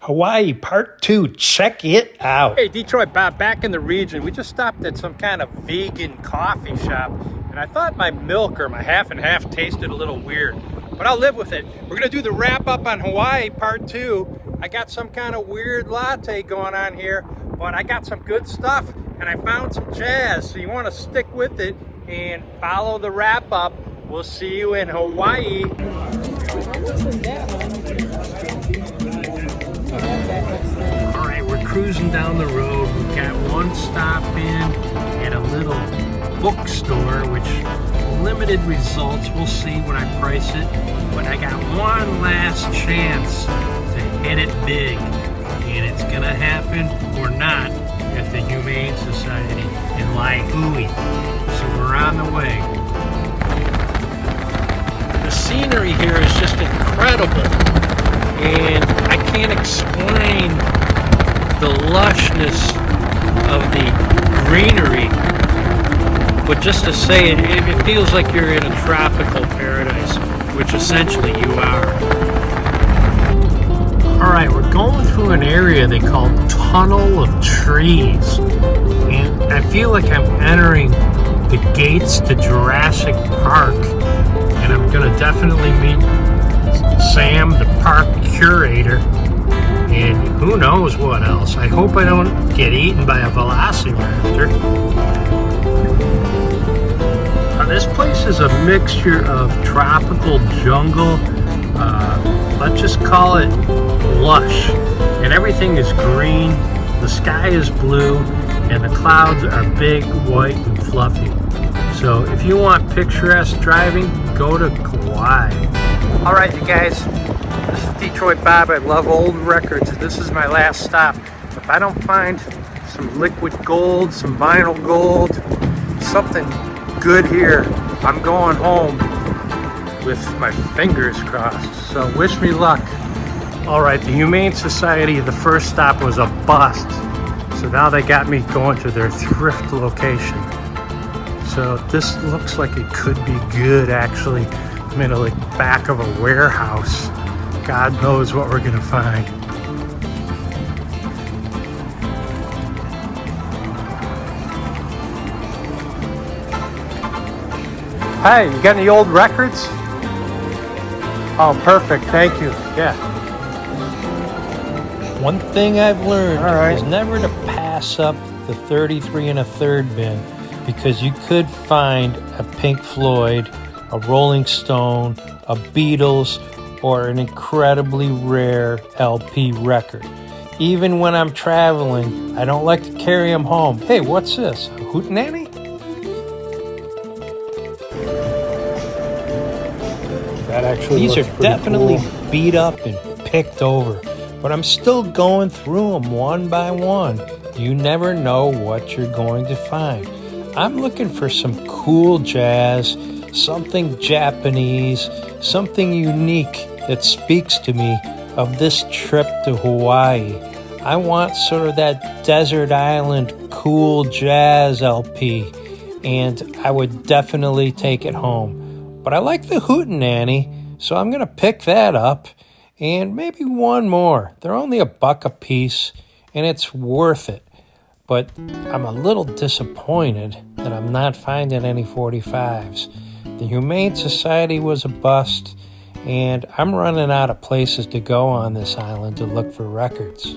Hawaii Part 2, check it out. Hey, Detroit Bob, back in the region. We just stopped at some kind of vegan coffee shop, and I thought my milk or my half and half tasted a little weird, but I'll live with it. We're gonna do the wrap up on Hawaii Part 2. I got some kind of weird latte going on here, but I got some good stuff, and I found some jazz, so you wanna stick with it and follow the wrap up. We'll see you in Hawaii. All right, we're cruising down the road. We've got one stop in at a little bookstore, which limited results. We'll see when I price it. But I got one last chance to hit it big. And it's gonna happen or not at the Humane Society in Laihui. So we're on the way. The scenery here is just incredible. And I can't explain the lushness of the greenery, but just to say it, it feels like you're in a tropical paradise, which essentially you are. Alright, we're going through an area they call Tunnel of Trees, and I feel like I'm entering the gates to Jurassic Park, and I'm gonna definitely meet Sam, the park curator, and who knows what else. I hope I don't get eaten by a velociraptor. This place is a mixture of tropical jungle, let's just call it lush, and everything is green, the sky is blue, and the clouds are big, white, and fluffy. So if you want picturesque driving, go to Kauai. All right, you guys, this is Detroit Bob. I love old records. This is my last stop. If I don't find some liquid gold, some vinyl gold, something good here, I'm going home with my fingers crossed. So wish me luck. All right, the Humane Society, the first stop was a bust. So now they got me going to their thrift location. So this looks like it could be good, actually. I'm in the back of a warehouse. God knows what we're gonna find. Hey, you got any old records? Oh, perfect, thank you, yeah. One thing I've learned is never to pass up the 33 1/3 bin, because you could find a Pink Floyd, a Rolling Stone, a Beatles, or an incredibly rare LP record. Even when I'm traveling, I don't like to carry them home. Hey, what's this? A hootenanny? That actually These are definitely cool. beat up and picked over, but I'm still going through them one by one. You never know what you're going to find. I'm looking for some cool jazz, something Japanese, something unique that speaks to me of this trip to Hawaii. I want sort of that desert island cool jazz LP, and I would definitely take it home. But I like the hootenanny, so I'm going to pick that up, and maybe one more. They're only $1 a piece, and it's worth it. But I'm a little disappointed that I'm not finding any 45s. The Humane Society was a bust, and I'm running out of places to go on this island to look for records.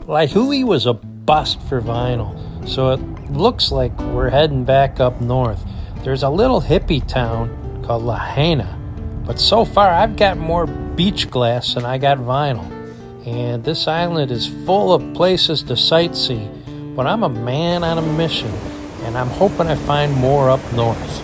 Laihui was a bust for vinyl, so it looks like we're heading back up north. There's a little hippie town called Lahaina, but so far I've got more beach glass than I got vinyl. And this island is full of places to sightsee, but I'm a man on a mission, and I'm hoping I find more up north.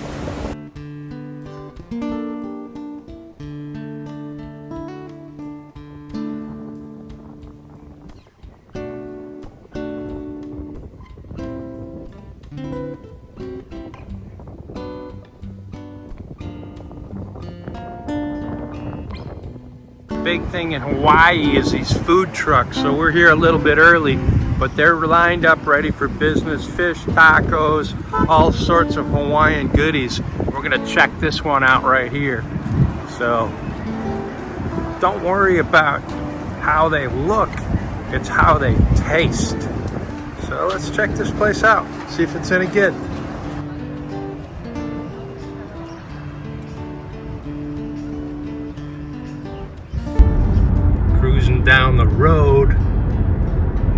Big thing in Hawaii is these food trucks. So we're here a little bit early, but they're lined up ready for business. Fish, tacos, all sorts of Hawaiian goodies. We're gonna check this one out right here. So don't worry about how they look, it's how they taste. So let's check this place out, see if it's any good. Cruising down the road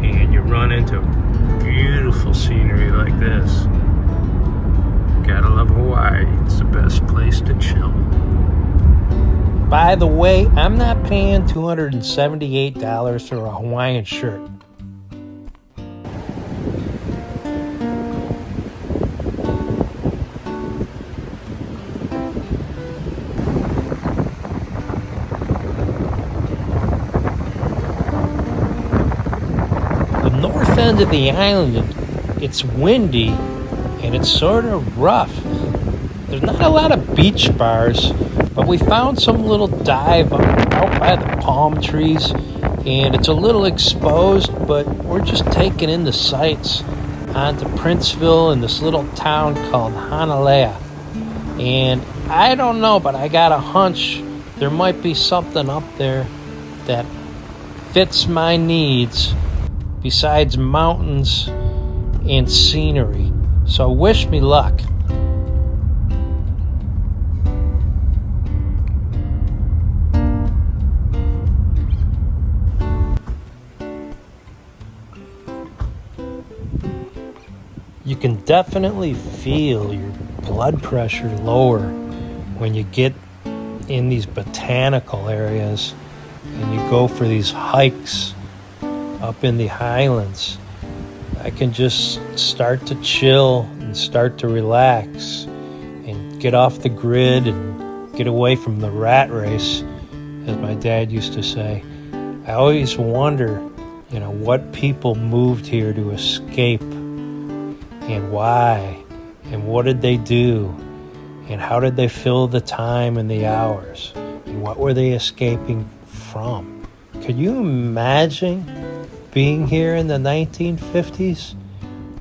and you run into beautiful scenery like this. Gotta love Hawaii, it's the best place to chill. By the way, I'm not paying $278 for a Hawaiian shirt. The north end of the island, it's windy and it's sort of rough. There's not a lot of beach bars, but we found some little dive out by the palm trees, and it's a little exposed, but we're just taking in the sights onto Princeville and this little town called Honolulu. And I don't know, but I got a hunch there might be something up there that fits my needs besides mountains and scenery. So wish me luck. You can definitely feel your blood pressure lower when you get in these botanical areas and you go for these hikes up in the highlands. I can just start to chill and start to relax and get off the grid and get away from the rat race, as my dad used to say. I always wonder, what people moved here to escape and why, and what did they do, and how did they fill the time and the hours, and what were they escaping from? Could you imagine being here in the 1950s,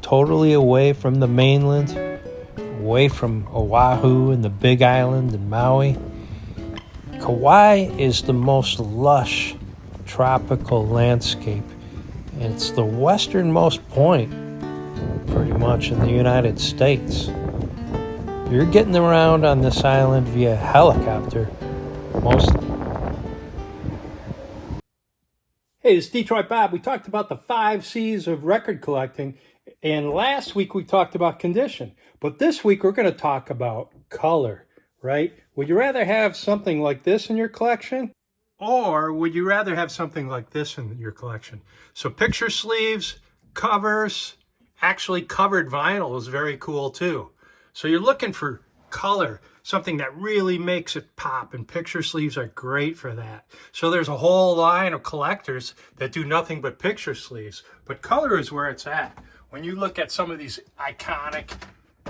totally away from the mainland, away from Oahu and the Big Island and Maui? Kauai is the most lush tropical landscape, and it's the westernmost point pretty much in the United States. You're getting around on this island via helicopter mostly. Hey, it's Detroit Bob. We talked about the 5 C's of record collecting, and last week we talked about condition. But this week we're going to talk about color, right? Would you rather have something like this in your collection? Or would you rather have something like this in your collection? So picture sleeves, covers, actually covered vinyl is very cool too. So you're looking for color, something that really makes it pop, and picture sleeves are great for that. So there's a whole line of collectors that do nothing but picture sleeves, but color is where it's at. When you look at some of these iconic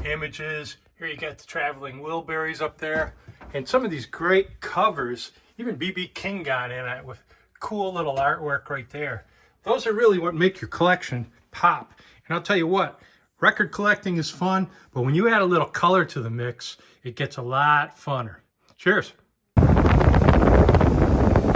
images, here you got the Traveling Wilburys up there, and some of these great covers, even B.B. King got in it with cool little artwork right there. Those are really what make your collection pop. And I'll tell you what, record collecting is fun, but when you add a little color to the mix, it gets a lot funner. Cheers.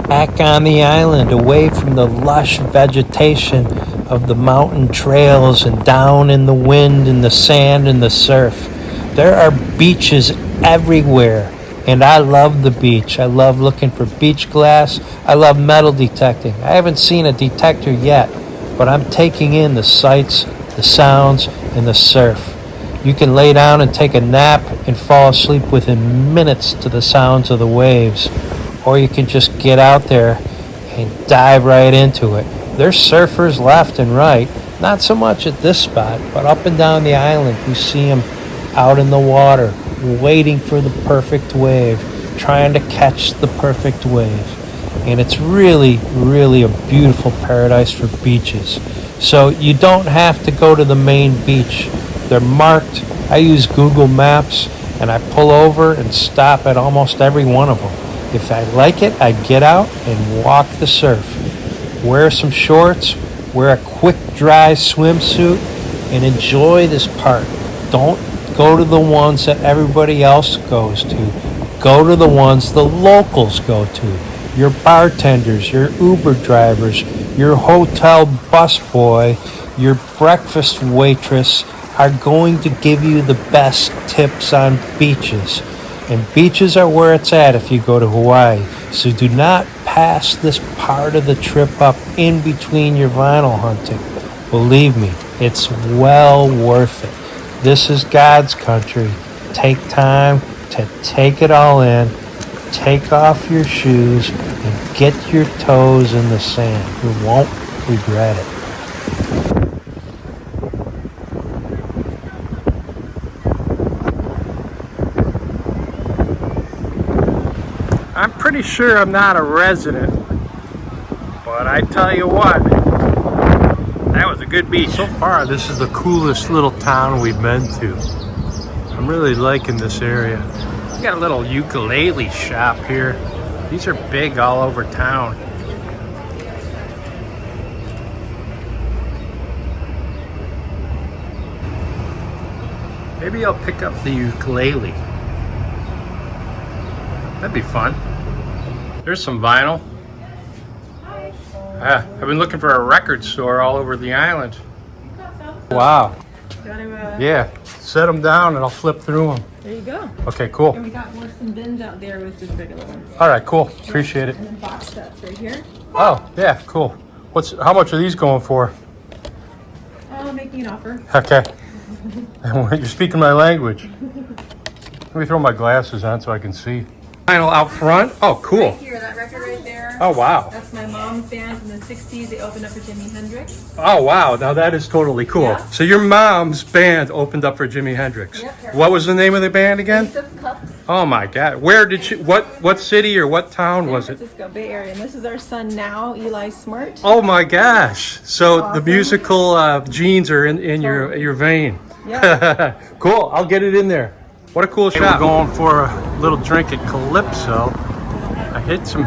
Back on the island, away from the lush vegetation of the mountain trails and down in the wind and the sand and the surf. There are beaches everywhere, and I love the beach. I love looking for beach glass. I love metal detecting. I haven't seen a detector yet, but I'm taking in the sights, the sounds, and the surf. You can lay down and take a nap and fall asleep within minutes to the sounds of the waves. Or you can just get out there and dive right into it. There's surfers left and right, not so much at this spot, but up and down the island you see them out in the water, waiting for the perfect wave, trying to catch the perfect wave. And it's really, really a beautiful paradise for beaches. So you don't have to go to the main beach. They're marked. I use Google Maps, and I pull over and stop at almost every one of them. If I like it, I get out and walk the surf. Wear some shorts, wear a quick dry swimsuit, and enjoy this part. Don't go to the ones that everybody else goes to. Go to the ones the locals go to. your bartenders, your Uber drivers, your hotel busboy, your breakfast waitress are going to give you the best tips on beaches. And beaches are where it's at if you go to Hawaii. So do not pass this part of the trip up in between your vinyl hunting. Believe me, it's well worth it. This is God's country. Take time to take it all in. Take off your shoes and get your toes in the sand. You won't regret it. I'm pretty sure I'm not a resident, but I tell you what, that was a good beach. So far, this is the coolest little town we've been to. I'm really liking this area. We got a little ukulele shop here. These are big all over town. Maybe I'll pick up the ukulele. That'd be fun. There's some vinyl. I've been looking for a record store all over the island. Wow. Yeah, set them down and I'll flip through them. There you go. Okay, cool. And we got some bins out there with just regular ones. All right, cool. Appreciate it. And then box sets right here. Oh, yeah, cool. How much are these going for? Making an offer. Okay. You're speaking my language. Let me throw my glasses on so I can see. Vinyl out front. Oh, cool. Right here, that record right there. Oh, wow. That's my mom's band from the 60s. They opened up for Jimi Hendrix. Oh, wow. Now that is totally cool. Yeah. So your mom's band opened up for Jimi Hendrix. Yep. What was the name of the band again? Ace of Cups. Oh my God. Where did she, what city or what town was San it? Francisco Bay Area. And this is our son now, Eli Smart. Oh my gosh. So Awesome. the musical genes are in your vein. Yeah. Cool. I'll get it in there. What a cool shot. We're going for a little drink at Calypso. I hit some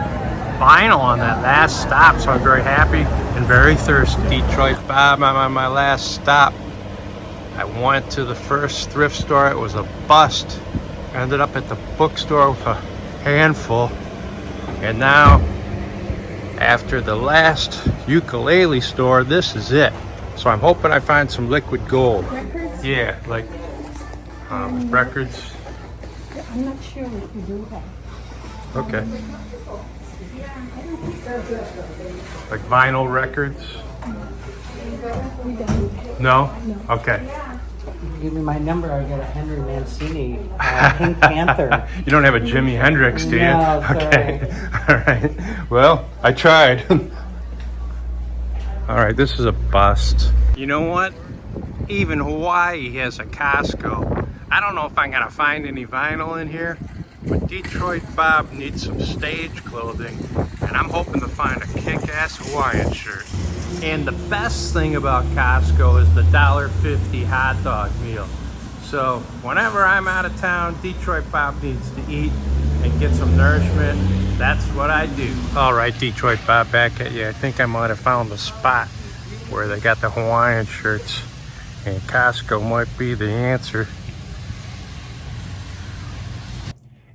vinyl on that last stop, so I'm very happy and very thirsty. Detroit Bob, I'm on my last stop. I went to the first thrift store. It was a bust. I ended up at the bookstore with a handful. And now, after the last ukulele store, this is it. So I'm hoping I find some liquid gold. Records? Yeah, like records. I'm not sure if you do have. Okay. Like vinyl records? No? Okay. Give me my number. I got a Henry Mancini, Pink Panther. You don't have a Jimi Hendrix, do you? No, Okay. All right. Well, I tried. All right, this is a bust. You know what? Even Hawaii has a Costco. I don't know if I'm gonna find any vinyl in here, but Detroit Bob needs some stage clothing, and I'm hoping to find a kick-ass Hawaiian shirt. And the best thing about Costco is the $1.50 hot dog meal. So whenever I'm out of town, Detroit Bob needs to eat and get some nourishment. That's what I do. All right, Detroit Bob, back at you. I think I might have found the spot where they got the Hawaiian shirts, and Costco might be the answer.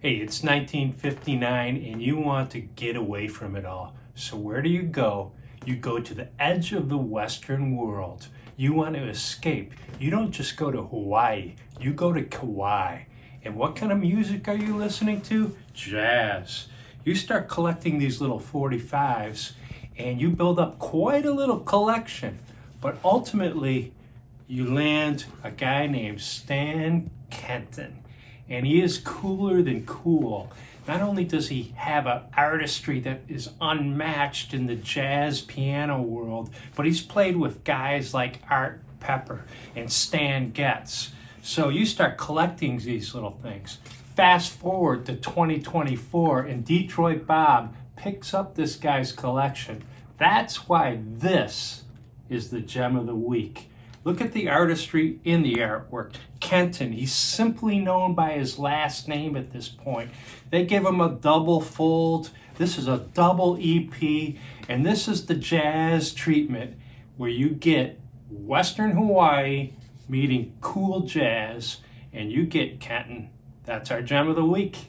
Hey, it's 1959 and you want to get away from it all. So where do you go? You go to the edge of the Western world. You want to escape. You don't just go to Hawaii, you go to Kauai. And what kind of music are you listening to? Jazz. You start collecting these little 45s and you build up quite a little collection. But ultimately, you land a guy named Stan Kenton. And he is cooler than cool. Not only does he have an artistry that is unmatched in the jazz piano world, but he's played with guys like Art Pepper and Stan Getz. So you start collecting these little things. Fast forward to 2024 and Detroit Bob picks up this guy's collection. That's why this is the gem of the week. Look at the artistry in the artwork. Kenton, he's simply known by his last name at this point. They give him a double fold. This is a double EP, and this is the jazz treatment where you get Western Hawaii meeting cool jazz, and you get Kenton. That's our gem of the week.